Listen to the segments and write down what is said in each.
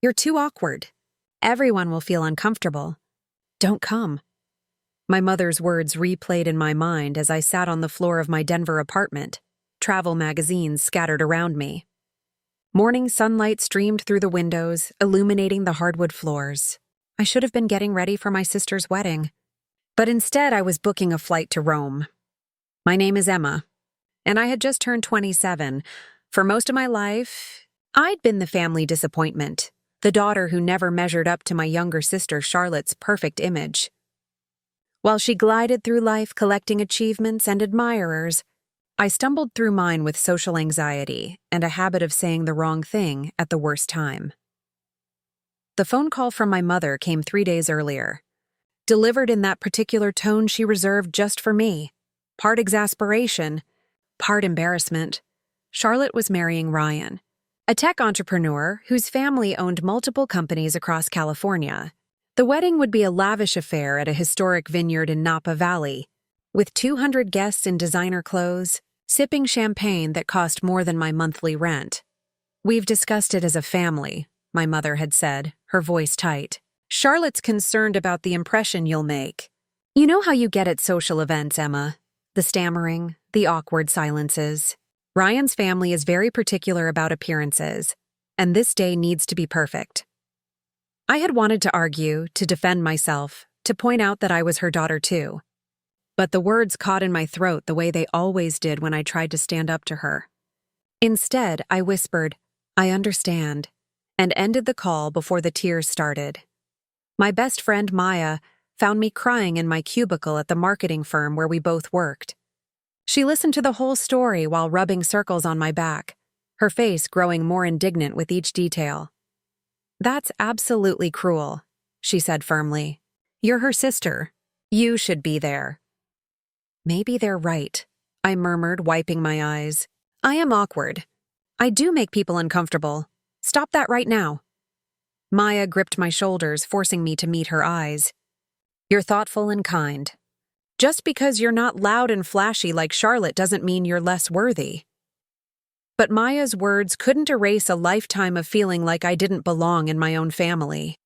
You're too awkward. Everyone will feel uncomfortable. Don't come." My mother's words replayed in my mind as I sat on the floor of my Denver apartment, travel magazines scattered around me. Morning sunlight streamed through the windows, illuminating the hardwood floors. I should have been getting ready for my sister's wedding. But instead, I was booking a flight to Rome. My name is Emma, and I had just turned 27. For most of my life, I'd been the family disappointment, the daughter who never measured up to my younger sister Charlotte's perfect image. While she glided through life collecting achievements and admirers, I stumbled through mine with social anxiety and a habit of saying the wrong thing at the worst time. The phone call from my mother came 3 days earlier, delivered in that particular tone she reserved just for me. Part exasperation, part embarrassment. Charlotte was marrying Ryan, a tech entrepreneur whose family owned multiple companies across California. The wedding would be a lavish affair at a historic vineyard in Napa Valley, with 200 guests in designer clothes, sipping champagne that cost more than my monthly rent. "We've discussed it as a family," my mother had said, her voice tight. "Charlotte's concerned about the impression you'll make. You know how you get at social events, Emma. The stammering, the awkward silences. Ryan's family is very particular about appearances, and this day needs to be perfect." I had wanted to argue, to defend myself, to point out that I was her daughter too. But the words caught in my throat the way they always did when I tried to stand up to her. Instead, I whispered, "I understand," and ended the call before the tears started. My best friend Maya found me crying in my cubicle at the marketing firm where we both worked. She listened to the whole story while rubbing circles on my back, her face growing more indignant with each detail. "That's absolutely cruel," she said firmly. "You're her sister. You should be there." "Maybe they're right," I murmured, wiping my eyes. "I am awkward. I do make people uncomfortable. Stop that right now." Maya gripped my shoulders, forcing me to meet her eyes. "You're thoughtful and kind. Just because you're not loud and flashy like Charlotte doesn't mean you're less worthy." But Maya's words couldn't erase a lifetime of feeling like I didn't belong in my own family.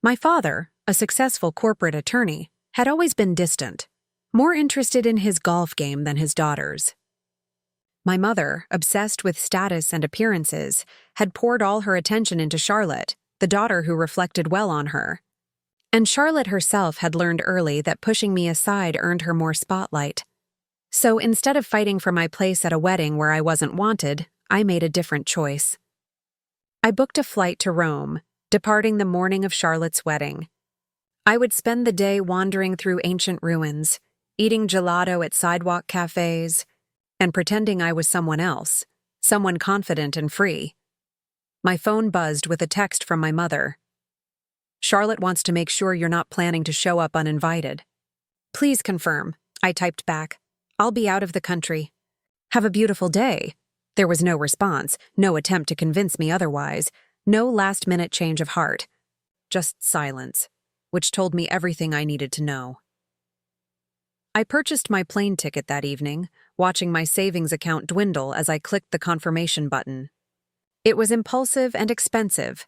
My father, a successful corporate attorney, had always been distant, more interested in his golf game than his daughters. My mother, obsessed with status and appearances, had poured all her attention into Charlotte, the daughter who reflected well on her. And Charlotte herself had learned early that pushing me aside earned her more spotlight. So instead of fighting for my place at a wedding where I wasn't wanted, I made a different choice. I booked a flight to Rome, departing the morning of Charlotte's wedding. I would spend the day wandering through ancient ruins, eating gelato at sidewalk cafes, and pretending I was someone else, someone confident and free. My phone buzzed with a text from my mother. "Charlotte wants to make sure you're not planning to show up uninvited." "Please confirm," I typed back. "I'll be out of the country." "Have a beautiful day." There was no response, no attempt to convince me otherwise, no last-minute change of heart. Just silence, which told me everything I needed to know. I purchased my plane ticket that evening, watching my savings account dwindle as I clicked the confirmation button. It was impulsive and expensive,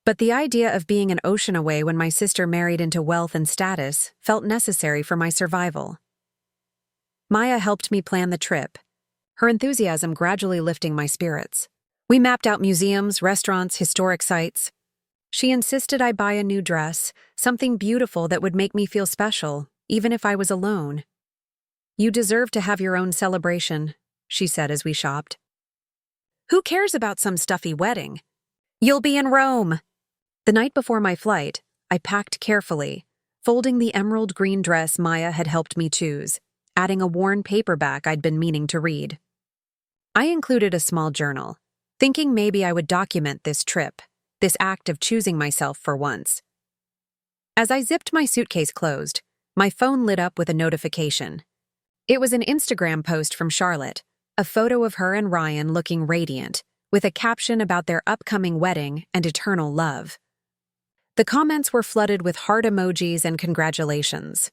but the idea of being an ocean away when my sister married into wealth and status felt necessary for my survival. Maya helped me plan the trip, her enthusiasm gradually lifting my spirits. We mapped out museums, restaurants, historic sites. She insisted I buy a new dress, something beautiful that would make me feel special, even if I was alone. "You deserve to have your own celebration," she said as we shopped. "Who cares about some stuffy wedding? You'll be in Rome." The night before my flight, I packed carefully, folding the emerald green dress Maya had helped me choose, adding a worn paperback I'd been meaning to read. I included a small journal, thinking maybe I would document this trip, this act of choosing myself for once. As I zipped my suitcase closed, my phone lit up with a notification. It was an Instagram post from Charlotte, a photo of her and Ryan looking radiant, with a caption about their upcoming wedding and eternal love. The comments were flooded with heart emojis and congratulations.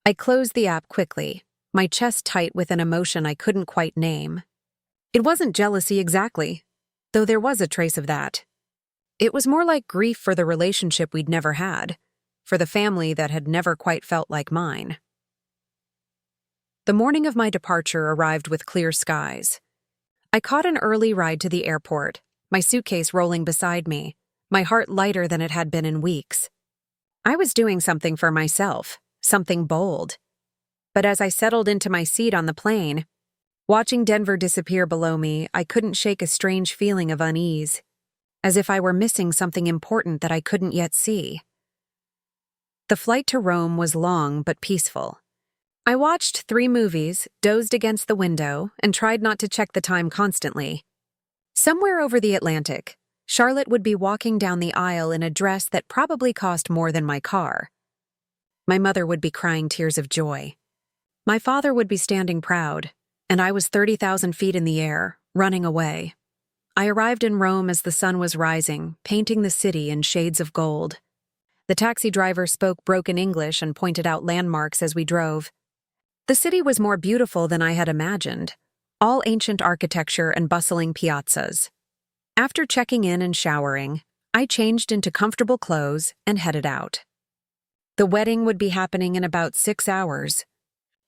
I closed the app quickly, my chest tight with an emotion I couldn't quite name. It wasn't jealousy exactly, though there was a trace of that. It was more like grief for the relationship we'd never had, for the family that had never quite felt like mine. The morning of my departure arrived with clear skies. I caught an early ride to the airport, my suitcase rolling beside me, my heart lighter than it had been in weeks. I was doing something for myself, something bold. But as I settled into my seat on the plane, watching Denver disappear below me, I couldn't shake a strange feeling of unease, as if I were missing something important that I couldn't yet see. The flight to Rome was long but peaceful. I watched 3 movies, dozed against the window, and tried not to check the time constantly. Somewhere over the Atlantic, Charlotte would be walking down the aisle in a dress that probably cost more than my car. My mother would be crying tears of joy. My father would be standing proud, and I was 30,000 feet in the air, running away. I arrived in Rome as the sun was rising, painting the city in shades of gold. The taxi driver spoke broken English and pointed out landmarks as we drove. The city was more beautiful than I had imagined, all ancient architecture and bustling piazzas. After checking in and showering, I changed into comfortable clothes and headed out. The wedding would be happening in about 6 hours.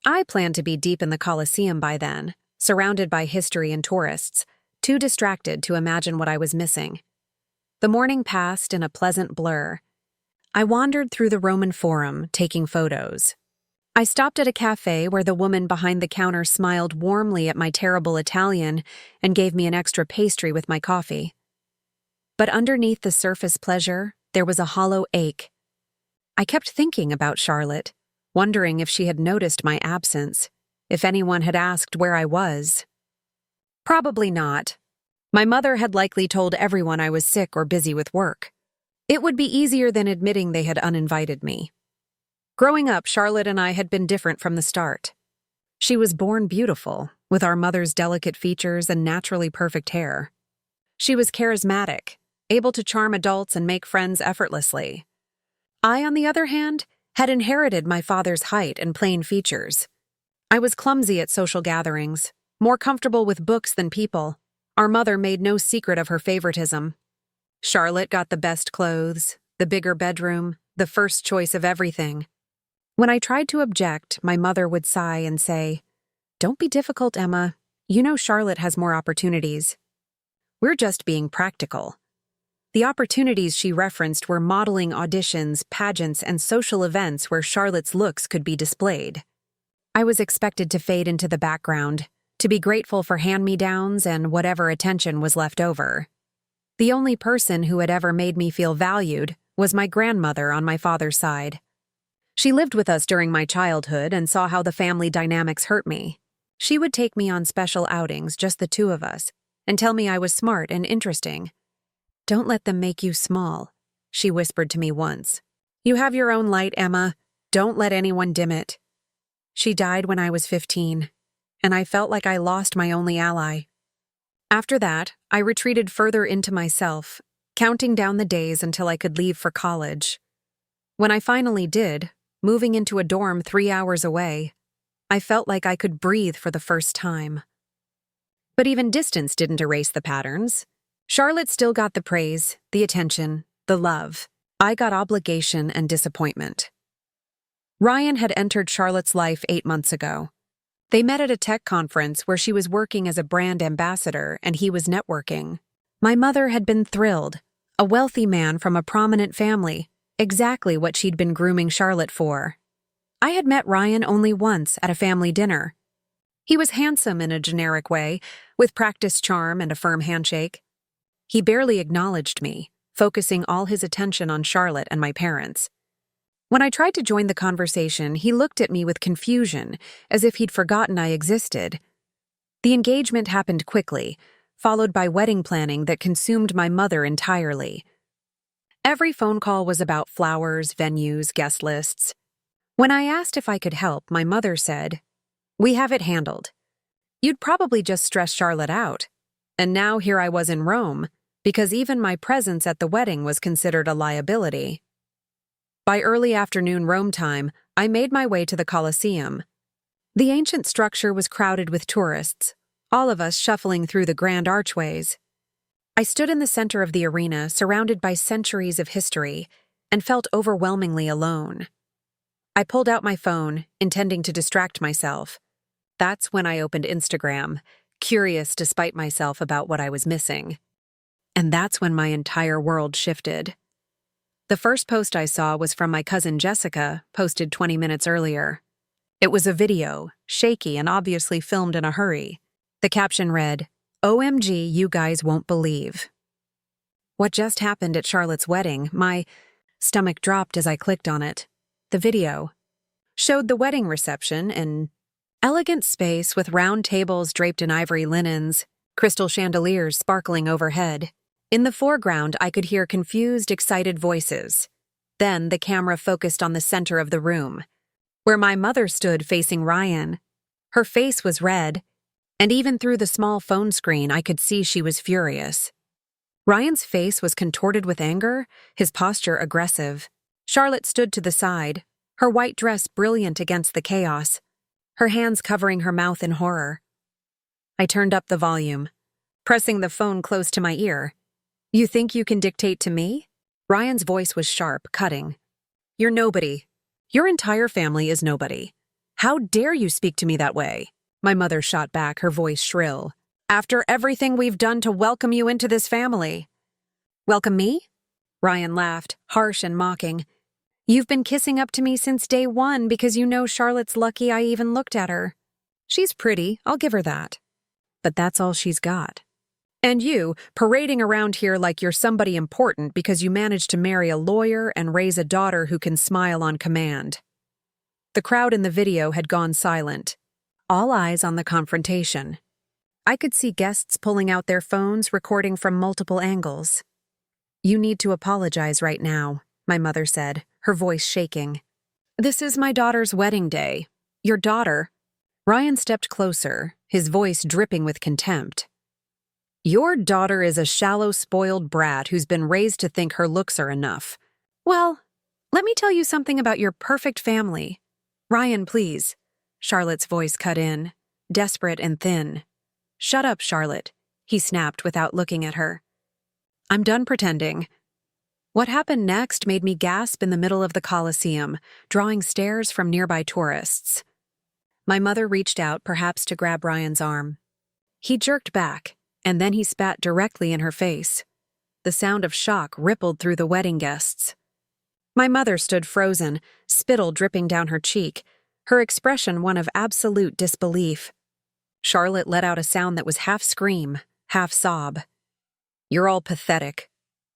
I planned to be deep in the Colosseum by then, surrounded by history and tourists, too distracted to imagine what I was missing. The morning passed in a pleasant blur. I wandered through the Roman Forum, taking photos. I stopped at a cafe where the woman behind the counter smiled warmly at my terrible Italian and gave me an extra pastry with my coffee. But underneath the surface pleasure, there was a hollow ache. I kept thinking about Charlotte, wondering if she had noticed my absence, if anyone had asked where I was. Probably not. My mother had likely told everyone I was sick or busy with work. It would be easier than admitting they had uninvited me. Growing up, Charlotte and I had been different from the start. She was born beautiful, with our mother's delicate features and naturally perfect hair. She was charismatic, able to charm adults and make friends effortlessly. I, on the other hand, had inherited my father's height and plain features. I was clumsy at social gatherings, more comfortable with books than people. Our mother made no secret of her favoritism. Charlotte got the best clothes, the bigger bedroom, the first choice of everything. When I tried to object, my mother would sigh and say, "Don't be difficult, Emma. You know Charlotte has more opportunities." We're just being practical. The opportunities she referenced were modeling auditions, pageants, and social events where Charlotte's looks could be displayed. I was expected to fade into the background, to be grateful for hand-me-downs and whatever attention was left over. The only person who had ever made me feel valued was my grandmother on my father's side. She lived with us during my childhood and saw how the family dynamics hurt me. She would take me on special outings, just the 2 of us, and tell me I was smart and interesting. "Don't let them make you small," she whispered to me once. "You have your own light, Emma. Don't let anyone dim it." She died when I was 15, and I felt like I lost my only ally. After that, I retreated further into myself, counting down the days until I could leave for college. When I finally did, moving into a dorm 3 hours away, I felt like I could breathe for the first time. But even distance didn't erase the patterns. Charlotte still got the praise, the attention, the love. I got obligation and disappointment. Ryan had entered Charlotte's life 8 months ago. They met at a tech conference where she was working as a brand ambassador and he was networking. My mother had been thrilled. A wealthy man from a prominent family, exactly what she'd been grooming Charlotte for. I had met Ryan only once at a family dinner. He was handsome in a generic way, with practiced charm and a firm handshake. He barely acknowledged me, focusing all his attention on Charlotte and my parents. When I tried to join the conversation, he looked at me with confusion, as if he'd forgotten I existed. The engagement happened quickly, followed by wedding planning that consumed my mother entirely. Every phone call was about flowers, venues, guest lists. When I asked if I could help, my mother said, "We have it handled. You'd probably just stress Charlotte out." And now here I was in Rome, because even my presence at the wedding was considered a liability. By early afternoon Rome time, I made my way to the Colosseum. The ancient structure was crowded with tourists, all of us shuffling through the grand archways. I stood in the center of the arena, surrounded by centuries of history, and felt overwhelmingly alone. I pulled out my phone, intending to distract myself. That's when I opened Instagram, curious despite myself about what I was missing. And that's when my entire world shifted. The first post I saw was from my cousin Jessica, posted 20 minutes earlier. It was a video, shaky and obviously filmed in a hurry. The caption read, "OMG, you guys won't believe." What just happened at Charlotte's wedding? My stomach dropped as I clicked on it. The video showed the wedding reception, an elegant space with round tables draped in ivory linens, crystal chandeliers sparkling overhead. In the foreground, I could hear confused, excited voices. Then the camera focused on the center of the room, where my mother stood facing Ryan. Her face was red, and even through the small phone screen, I could see she was furious. Ryan's face was contorted with anger, his posture aggressive. Charlotte stood to the side, her white dress brilliant against the chaos, her hands covering her mouth in horror. I turned up the volume, pressing the phone close to my ear. "You think you can dictate to me?" Ryan's voice was sharp, cutting. "You're nobody. Your entire family is nobody. How dare you speak to me that way?" My mother shot back, her voice shrill. "After everything we've done to welcome you into this family." "Welcome me?" Ryan laughed, harsh and mocking. "You've been kissing up to me since day one because you know Charlotte's lucky I even looked at her. She's pretty, I'll give her that. But that's all she's got. And you, parading around here like you're somebody important because you managed to marry a lawyer and raise a daughter who can smile on command." The crowd in the video had gone silent, all eyes on the confrontation. I could see guests pulling out their phones, recording from multiple angles. "You need to apologize right now," my mother said, her voice shaking. "This is my daughter's wedding day. Your daughter—" Ryan stepped closer, his voice dripping with contempt. "Your daughter is a shallow, spoiled brat who's been raised to think her looks are enough. Well, let me tell you something about your perfect family." "Ryan, please." Charlotte's voice cut in, desperate and thin. "Shut up, Charlotte," he snapped without looking at her. "I'm done pretending." What happened next made me gasp in the middle of the Coliseum, drawing stares from nearby tourists. My mother reached out, perhaps to grab Ryan's arm. He jerked back, and then he spat directly in her face. The sound of shock rippled through the wedding guests. My mother stood frozen, spittle dripping down her cheek, her expression one of absolute disbelief. Charlotte let out a sound that was half scream, half sob. "You're all pathetic,"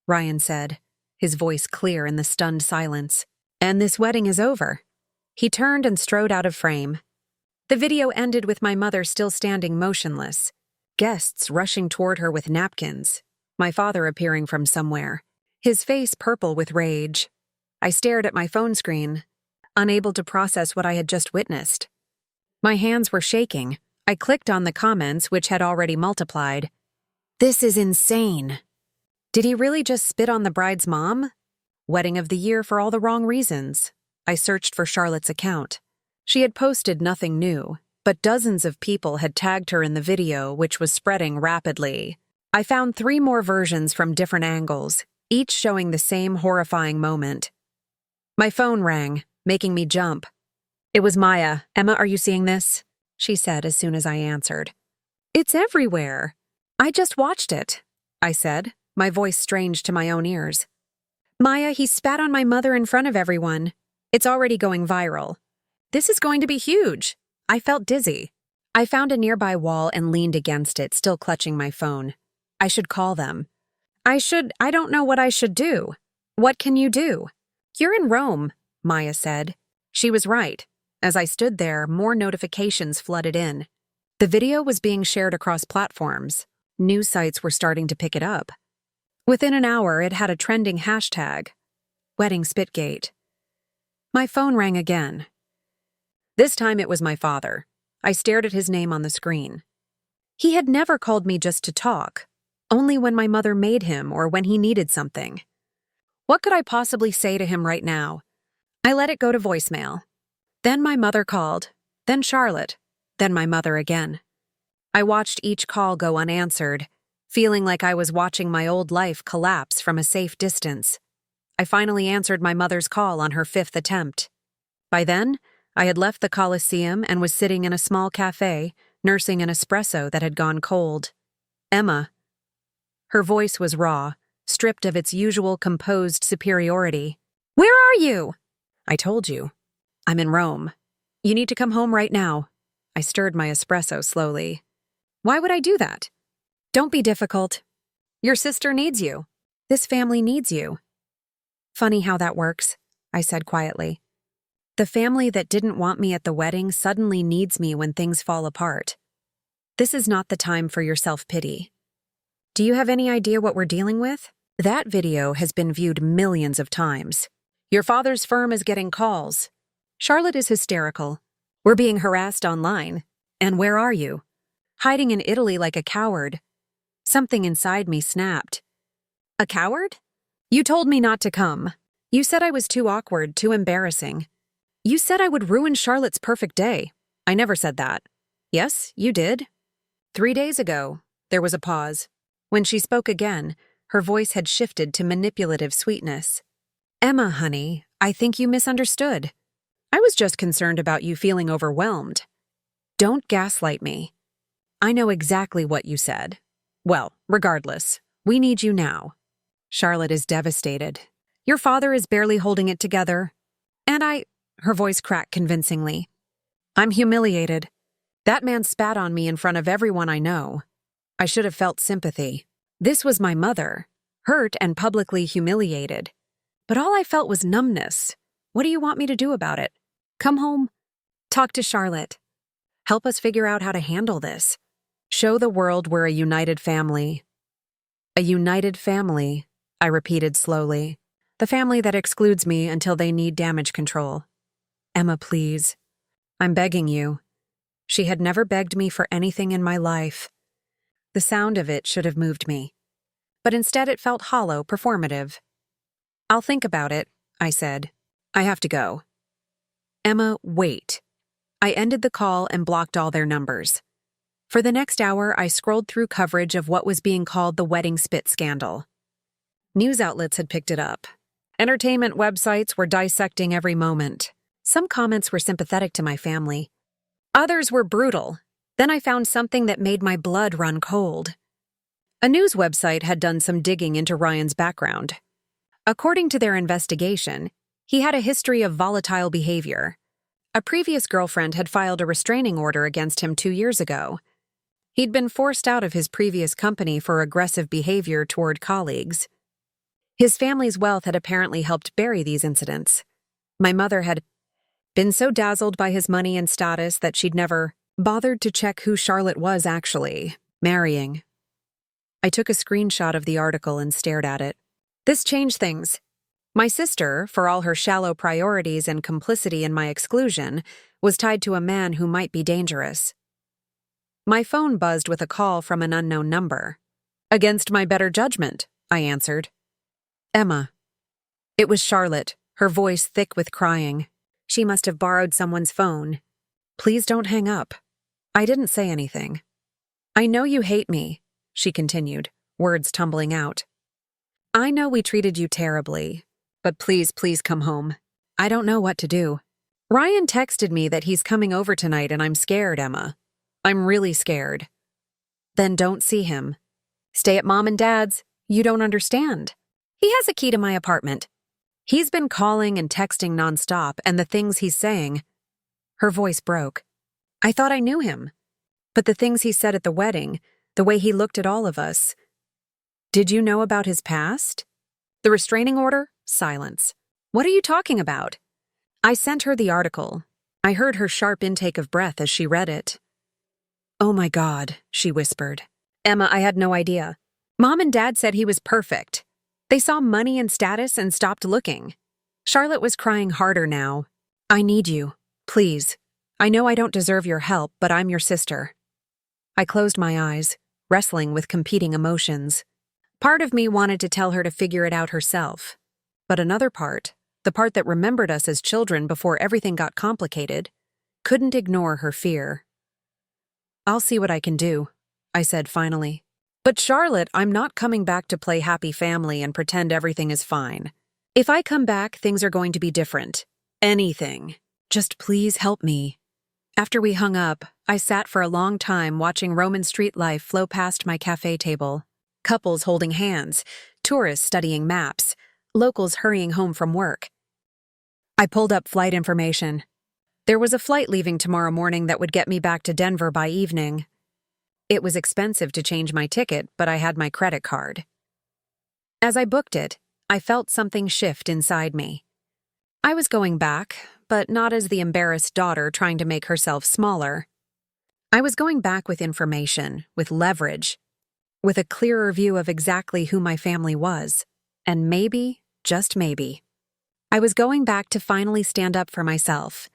Ryan said, his voice clear in the stunned silence. "And this wedding is over." He turned and strode out of frame. The video ended with my mother still standing motionless, guests rushing toward her with napkins, my father appearing from somewhere, his face purple with rage. I stared at my phone screen, unable to process what I had just witnessed. My hands were shaking. I clicked on the comments, which had already multiplied. "This is insane. Did he really just spit on the bride's mom? Wedding of the year for all the wrong reasons." I searched for Charlotte's account. She had posted nothing new, but dozens of people had tagged her in the video, which was spreading rapidly. I found 3 more versions from different angles, each showing the same horrifying moment. My phone rang, making me jump. It was Maya. "Emma, are you seeing this?" she said as soon as I answered. "It's everywhere. I just watched it," I said, my voice strange to my own ears. "Maya, he spat on my mother in front of everyone. It's already going viral. This is going to be huge." I felt dizzy. I found a nearby wall and leaned against it, still clutching my phone. I should call them. I don't know what I should do. "What can you do?" "You're in Rome," Maya said. She was right. As I stood there, more notifications flooded in. The video was being shared across platforms. News sites were starting to pick it up. Within an hour, it had a trending hashtag, Wedding Spitgate. My phone rang again. This time it was my father. I stared at his name on the screen. He had never called me just to talk, only when my mother made him or when he needed something. What could I possibly say to him right now? I let it go to voicemail. Then my mother called, then Charlotte, then my mother again. I watched each call go unanswered, feeling like I was watching my old life collapse from a safe distance. I finally answered my mother's call on her 5th attempt. By then, I had left the Coliseum and was sitting in a small cafe, nursing an espresso that had gone cold. Emma. Her voice was raw, stripped of its usual composed superiority. Where are you? I told you. I'm in Rome. You need to come home right now. I stirred my espresso slowly. Why would I do that? Don't be difficult. Your sister needs you. This family needs you. Funny how that works, I said quietly. The family that didn't want me at the wedding suddenly needs me when things fall apart. This is not the time for your self-pity. Do you have any idea what we're dealing with? That video has been viewed millions of times. Your father's firm is getting calls. Charlotte is hysterical. We're being harassed online. And where are you? Hiding in Italy like a coward. Something inside me snapped. A coward? You told me not to come. You said I was too awkward, too embarrassing. You said I would ruin Charlotte's perfect day. I never said that. Yes, you did. 3 days ago, there was a pause. When she spoke again, her voice had shifted to manipulative sweetness. Emma, honey, I think you misunderstood. I was just concerned about you feeling overwhelmed. Don't gaslight me. I know exactly what you said. Well, regardless, we need you now. Charlotte is devastated. Your father is barely holding it together. And her voice cracked convincingly. I'm humiliated. That man spat on me in front of everyone I know. I should have felt sympathy. This was my mother, hurt and publicly humiliated. But all I felt was numbness. What do you want me to do about it? Come home. Talk to Charlotte. Help us figure out how to handle this. Show the world we're a united family. A united family, I repeated slowly. The family that excludes me until they need damage control. Emma, please. I'm begging you. She had never begged me for anything in my life. The sound of it should have moved me. But instead it felt hollow, performative. I'll think about it, I said. I have to go. Emma, wait. I ended the call and blocked all their numbers. For the next hour, I scrolled through coverage of what was being called the wedding spit scandal. News outlets had picked it up. Entertainment websites were dissecting every moment. Some comments were sympathetic to my family. Others were brutal. Then I found something that made my blood run cold. A news website had done some digging into Ryan's background. According to their investigation, he had a history of volatile behavior. A previous girlfriend had filed a restraining order against him 2 years ago. He'd been forced out of his previous company for aggressive behavior toward colleagues. His family's wealth had apparently helped bury these incidents. My mother had been so dazzled by his money and status that she'd never bothered to check who Charlotte was actually marrying. I took a screenshot of the article and stared at it. This changed things. My sister, for all her shallow priorities and complicity in my exclusion, was tied to a man who might be dangerous. My phone buzzed with a call from an unknown number. Against my better judgment, I answered. Emma. It was Charlotte, her voice thick with crying. She must have borrowed someone's phone. Please don't hang up. I didn't say anything. I know you hate me, she continued, words tumbling out. I know we treated you terribly, but please come home. I don't know what to do. Ryan texted me that he's coming over tonight and I'm scared, Emma. I'm really scared. Then don't see him. Stay at Mom and Dad's. You don't understand. He has a key to my apartment. He's been calling and texting nonstop, and the things he's saying... Her voice broke. I thought I knew him. But the things he said at the wedding, the way he looked at all of us... Did you know about his past? The restraining order? Silence. What are you talking about? I sent her the article. I heard her sharp intake of breath as she read it. Oh my God, she whispered. Emma, I had no idea. Mom and Dad said he was perfect. They saw money and status and stopped looking. Charlotte was crying harder now. I need you. Please. I know I don't deserve your help, but I'm your sister. I closed my eyes, wrestling with competing emotions. Part of me wanted to tell her to figure it out herself. But another part, the part that remembered us as children before everything got complicated, couldn't ignore her fear. I'll see what I can do, I said finally. But Charlotte, I'm not coming back to play happy family and pretend everything is fine. If I come back, things are going to be different. Anything. Just please help me. After we hung up, I sat for a long time watching Roman street life flow past my cafe table. Couples holding hands, tourists studying maps, locals hurrying home from work. I pulled up flight information. There was a flight leaving tomorrow morning that would get me back to Denver by evening. It was expensive to change my ticket, but I had my credit card. As I booked it, I felt something shift inside me. I was going back, but not as the embarrassed daughter trying to make herself smaller. I was going back with information, with leverage, with a clearer view of exactly who my family was. And maybe, just maybe, I was going back to finally stand up for myself.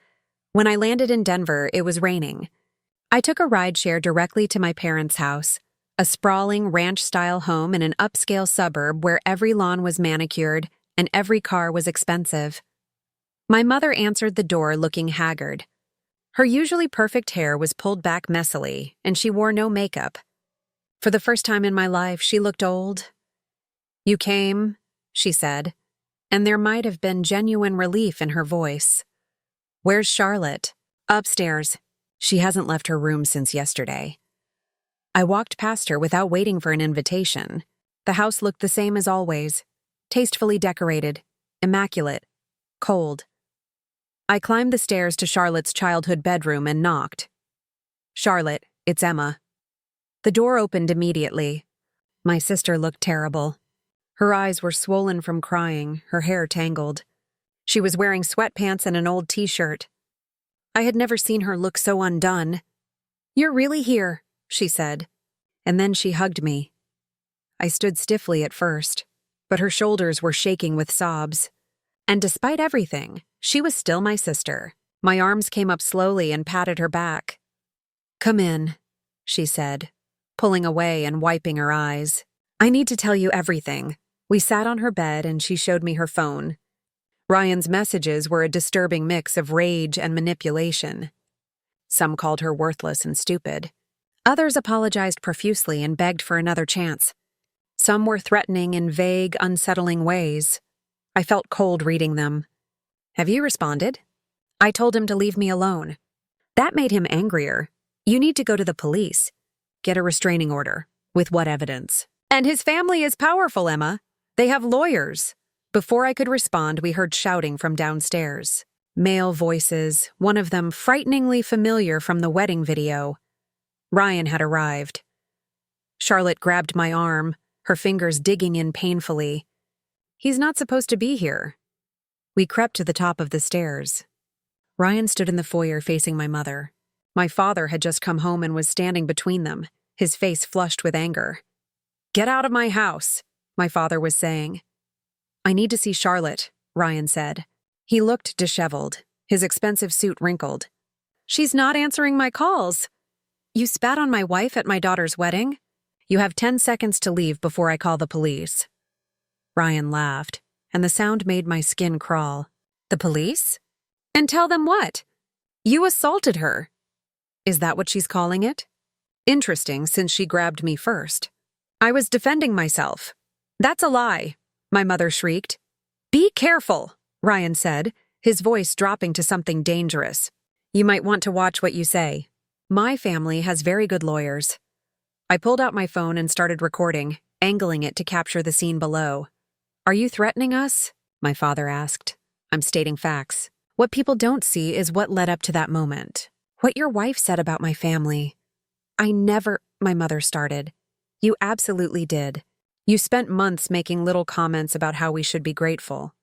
When I landed in Denver, it was raining. I took a rideshare directly to my parents' house, a sprawling ranch-style home in an upscale suburb where every lawn was manicured and every car was expensive. My mother answered the door looking haggard. Her usually perfect hair was pulled back messily, and she wore no makeup. For the first time in my life, she looked old. "You came," she said, and there might have been genuine relief in her voice. "Where's Charlotte?" "Upstairs. She hasn't left her room since yesterday." I walked past her without waiting for an invitation. The house looked the same as always, tastefully decorated, immaculate, cold. I climbed the stairs to Charlotte's childhood bedroom and knocked. "Charlotte, it's Emma." The door opened immediately. My sister looked terrible. Her eyes were swollen from crying, her hair tangled. She was wearing sweatpants and an old t-shirt. I had never seen her look so undone. "You're really here," she said, and then she hugged me. I stood stiffly at first, but her shoulders were shaking with sobs. And despite everything, she was still my sister. My arms came up slowly and patted her back. "Come in," she said, pulling away and wiping her eyes. "I need to tell you everything." We sat on her bed and she showed me her phone. Ryan's messages were a disturbing mix of rage and manipulation. Some called her worthless and stupid. Others apologized profusely and begged for another chance. Some were threatening in vague, unsettling ways. I felt cold reading them. "Have you responded?" I told him to leave me alone. That made him angrier. "You need to go to the police. Get a restraining order. With what evidence?" "And his family is powerful, Emma. They have lawyers." Before I could respond, we heard shouting from downstairs. Male voices, one of them frighteningly familiar from the wedding video. Ryan had arrived. Charlotte grabbed my arm, her fingers digging in painfully. "He's not supposed to be here." We crept to the top of the stairs. Ryan stood in the foyer facing my mother. My father had just come home and was standing between them, his face flushed with anger. "Get out of my house," my father was saying. "I need to see Charlotte," Ryan said. He looked disheveled, his expensive suit wrinkled. "She's not answering my calls." "You spat on my wife at my daughter's wedding? You have 10 seconds to leave before I call the police." Ryan laughed, and the sound made my skin crawl. "The police? And tell them what? You assaulted her." "Is that what she's calling it?" Interesting, since she grabbed me first. "I was defending myself." "That's a lie," my mother shrieked. "Be careful," Ryan said, his voice dropping to something dangerous. "You might want to watch what you say. My family has very good lawyers." I pulled out my phone and started recording, angling it to capture the scene below. "Are you threatening us?" my father asked. "I'm stating facts. What people don't see is what led up to that moment. What your wife said about my family." "I never," my mother started. "You absolutely did. You spent months making little comments about how we should be grateful.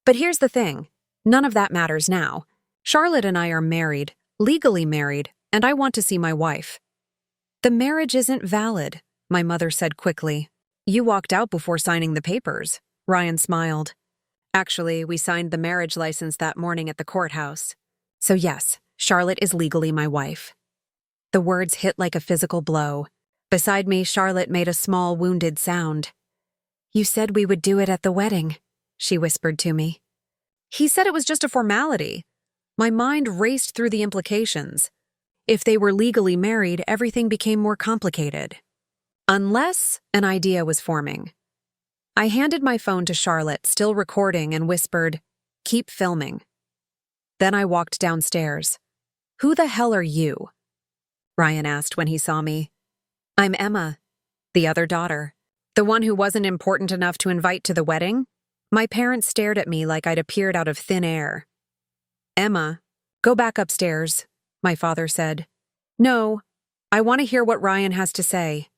But here's the thing. None of that matters now. Charlotte and I are married, legally married, and I want to see my wife." "The marriage isn't valid," my mother said quickly. "You walked out before signing the papers," Ryan smiled. "Actually, we signed the marriage license that morning at the courthouse. So yes, Charlotte is legally my wife." The words hit like a physical blow. Beside me, Charlotte made a small, wounded sound. "You said we would do it at the wedding," she whispered to me. "He said it was just a formality." My mind raced through the implications. If they were legally married, everything became more complicated. Unless an idea was forming. I handed my phone to Charlotte, still recording, and whispered, "Keep filming." Then I walked downstairs. "Who the hell are you?" Ryan asked when he saw me. "I'm Emma, the other daughter. The one who wasn't important enough to invite to the wedding?" My parents stared at me like I'd appeared out of thin air. "Emma, go back upstairs," my father said. "No, I want to hear what Ryan has to say."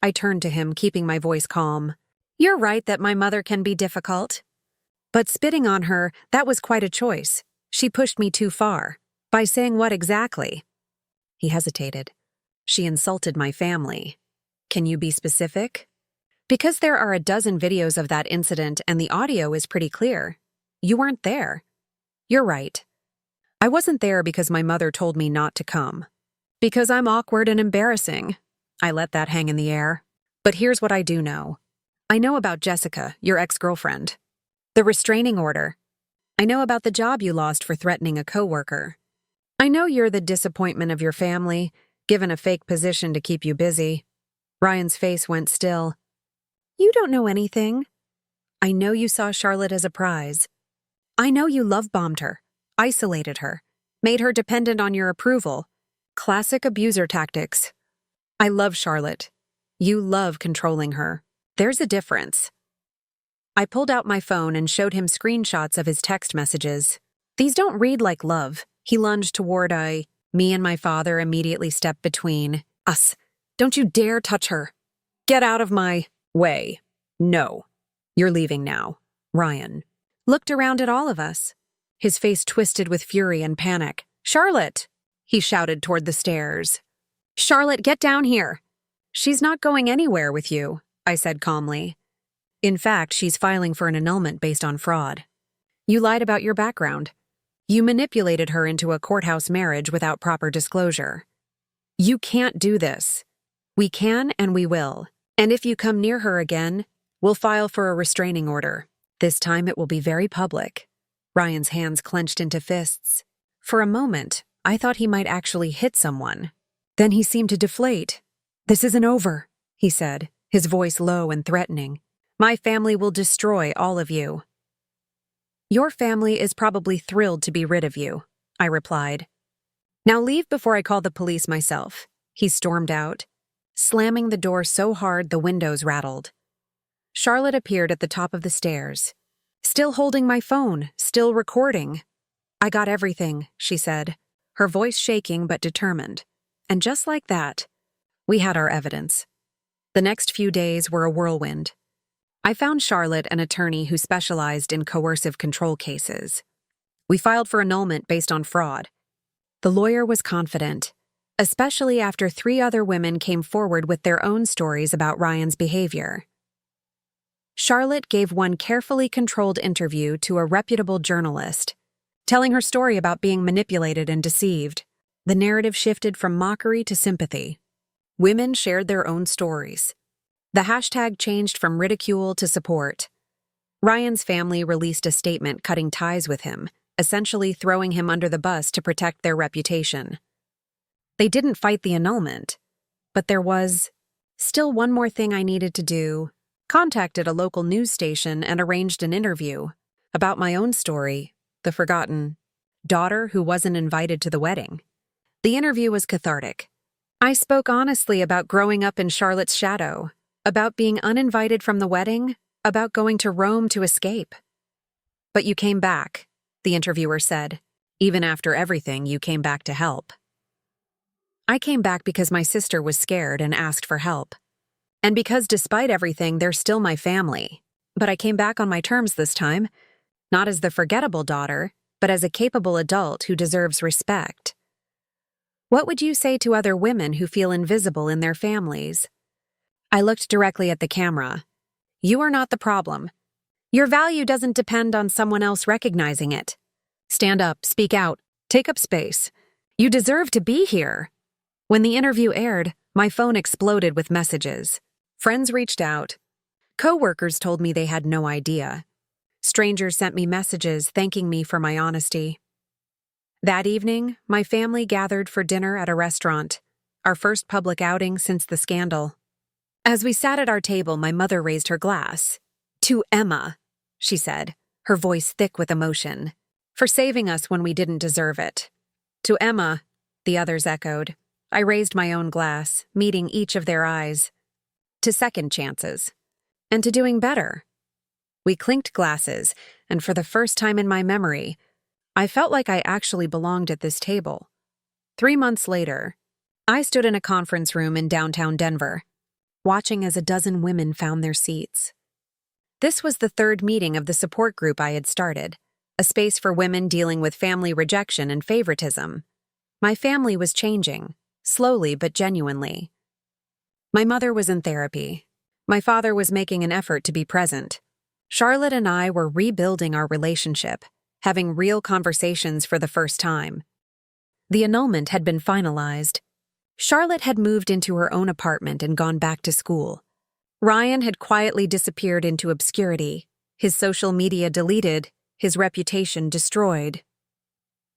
I turned to him, keeping my voice calm. "You're right that my mother can be difficult. But spitting on her, that was quite a choice. She pushed me too far." "By saying what exactly?" He hesitated. "She insulted my family." "Can you be specific?" "Because there are a dozen videos of that incident and the audio is pretty clear. You weren't there." "You're right. I wasn't there because my mother told me not to come. Because I'm awkward and embarrassing." I let that hang in the air. "But here's what I do know. I know about Jessica, your ex-girlfriend. The restraining order. I know about the job you lost for threatening a coworker. I know you're the disappointment of your family, given a fake position to keep you busy." Ryan's face went still. "You don't know anything." "I know you saw Charlotte as a prize. I know you love-bombed her, isolated her, made her dependent on your approval. Classic abuser tactics. I love Charlotte. You love controlling her. There's a difference." I pulled out my phone and showed him screenshots of his text messages. "These don't read like love." He lunged toward me and my father immediately stepped between us. "Don't you dare touch her. Get out of my way. No. You're leaving now." Ryan looked around at all of us. His face twisted with fury and panic. "Charlotte!" he shouted toward the stairs. "Charlotte, get down here." "She's not going anywhere with you," I said calmly. "In fact, she's filing for an annulment based on fraud. You lied about your background. You manipulated her into a courthouse marriage without proper disclosure. You can't do this. We can and we will. And if you come near her again, we'll file for a restraining order. This time it will be very public." Ryan's hands clenched into fists. For a moment, I thought he might actually hit someone. Then he seemed to deflate. "This isn't over," he said, his voice low and threatening. "My family will destroy all of you." "Your family is probably thrilled to be rid of you," I replied. "Now leave before I call the police myself." He stormed out, slamming the door so hard the windows rattled. Charlotte appeared at the top of the stairs, still holding my phone, still recording. "I got everything," she said, her voice shaking but determined. And just like that, we had our evidence. The next few days were a whirlwind. I found Charlotte an attorney who specialized in coercive control cases. We filed for annulment based on fraud. The lawyer was confident, especially after 3 other women came forward with their own stories about Ryan's behavior. Charlotte gave one carefully controlled interview to a reputable journalist, telling her story about being manipulated and deceived. The narrative shifted from mockery to sympathy. Women shared their own stories. The hashtag changed from ridicule to support. Ryan's family released a statement cutting ties with him, essentially throwing him under the bus to protect their reputation. They didn't fight the annulment, but there was still one more thing I needed to do. Contacted a local news station and arranged an interview about my own story, the forgotten daughter who wasn't invited to the wedding. The interview was cathartic. I spoke honestly about growing up in Charlotte's shadow, about being uninvited from the wedding, about going to Rome to escape. "But you came back," the interviewer said. "Even after everything, you came back to help." I came back because my sister was scared and asked for help. And because despite everything, they're still my family. But I came back on my terms this time, not as the forgettable daughter, but as a capable adult who deserves respect. What would you say to other women who feel invisible in their families? I looked directly at the camera. You are not the problem. Your value doesn't depend on someone else recognizing it. Stand up, speak out, take up space. You deserve to be here. When the interview aired, my phone exploded with messages. Friends reached out. Coworkers told me they had no idea. Strangers sent me messages thanking me for my honesty. That evening, my family gathered for dinner at a restaurant, our first public outing since the scandal. As we sat at our table, my mother raised her glass. "To Emma," she said, her voice thick with emotion, "for saving us when we didn't deserve it." "To Emma," the others echoed. I raised my own glass, meeting each of their eyes. "To second chances. And to doing better." We clinked glasses, and for the first time in my memory, I felt like I actually belonged at this table. 3 months later, I stood in a conference room in downtown Denver, watching as a dozen women found their seats. This was the third meeting of the support group I had started, a space for women dealing with family rejection and favoritism. My family was changing, slowly but genuinely. My mother was in therapy. My father was making an effort to be present. Charlotte and I were rebuilding our relationship, having real conversations for the first time. The annulment had been finalized. Charlotte had moved into her own apartment and gone back to school. Ryan had quietly disappeared into obscurity, his social media deleted, his reputation destroyed.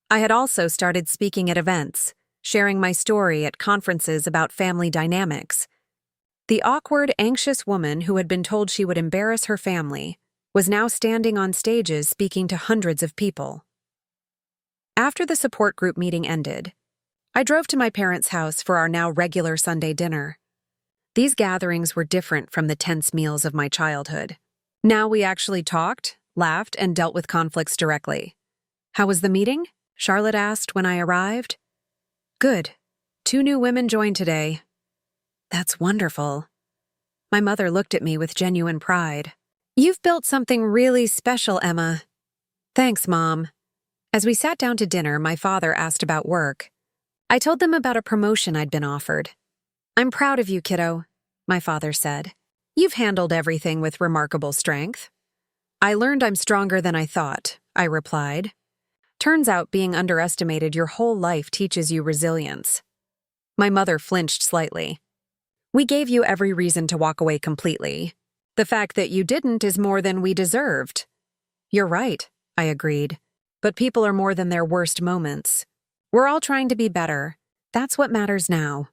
I had also started speaking at events, sharing my story at conferences about family dynamics. The awkward, anxious woman who had been told she would embarrass her family was now standing on stages speaking to hundreds of people. After the support group meeting ended, I drove to my parents' house for our now regular Sunday dinner. These gatherings were different from the tense meals of my childhood. Now we actually talked, laughed, and dealt with conflicts directly. "How was the meeting?" Charlotte asked when I arrived. "Good. 2 new women joined today." "That's wonderful." My mother looked at me with genuine pride. "You've built something really special, Emma." "Thanks, Mom." As we sat down to dinner, my father asked about work. I told them about a promotion I'd been offered. "I'm proud of you, kiddo," my father said. "You've handled everything with remarkable strength." "I learned I'm stronger than I thought," I replied. "Turns out being underestimated your whole life teaches you resilience." My mother flinched slightly. "We gave you every reason to walk away completely. The fact that you didn't is more than we deserved." "You're right," I agreed. "But people are more than their worst moments. We're all trying to be better. That's what matters now."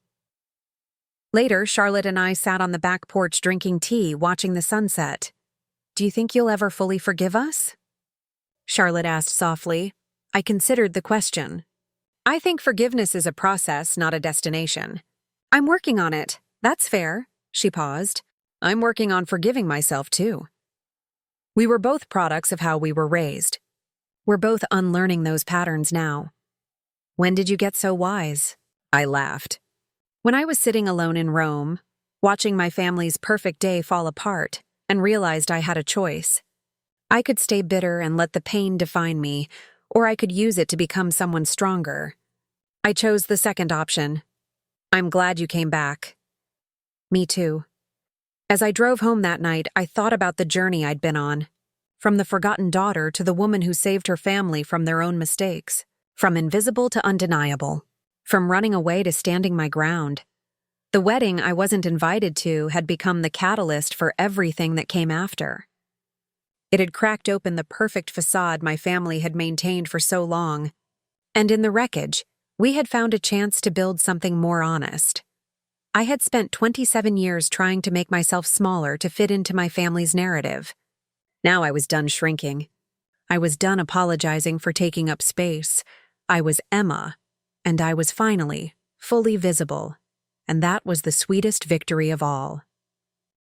Later, Charlotte and I sat on the back porch drinking tea, watching the sunset. "Do you think you'll ever fully forgive us?" Charlotte asked softly. I considered the question. "I think forgiveness is a process, not a destination." "I'm working on it. That's fair." She paused. "I'm working on forgiving myself, too." We were both products of how we were raised. We're both unlearning those patterns now. "When did you get so wise?" I laughed. "When I was sitting alone in Rome, watching my family's perfect day fall apart, and realized I had a choice. I could stay bitter and let the pain define me, or I could use it to become someone stronger. I chose the second option. I'm glad you came back." "Me too." As I drove home that night, I thought about the journey I'd been on. From the forgotten daughter to the woman who saved her family from their own mistakes. From invisible to undeniable. From running away to standing my ground. The wedding I wasn't invited to had become the catalyst for everything that came after. It had cracked open the perfect facade my family had maintained for so long. And in the wreckage, we had found a chance to build something more honest. I had spent 27 years trying to make myself smaller to fit into my family's narrative. Now I was done shrinking. I was done apologizing for taking up space. I was Emma, and I was finally fully visible. And that was the sweetest victory of all.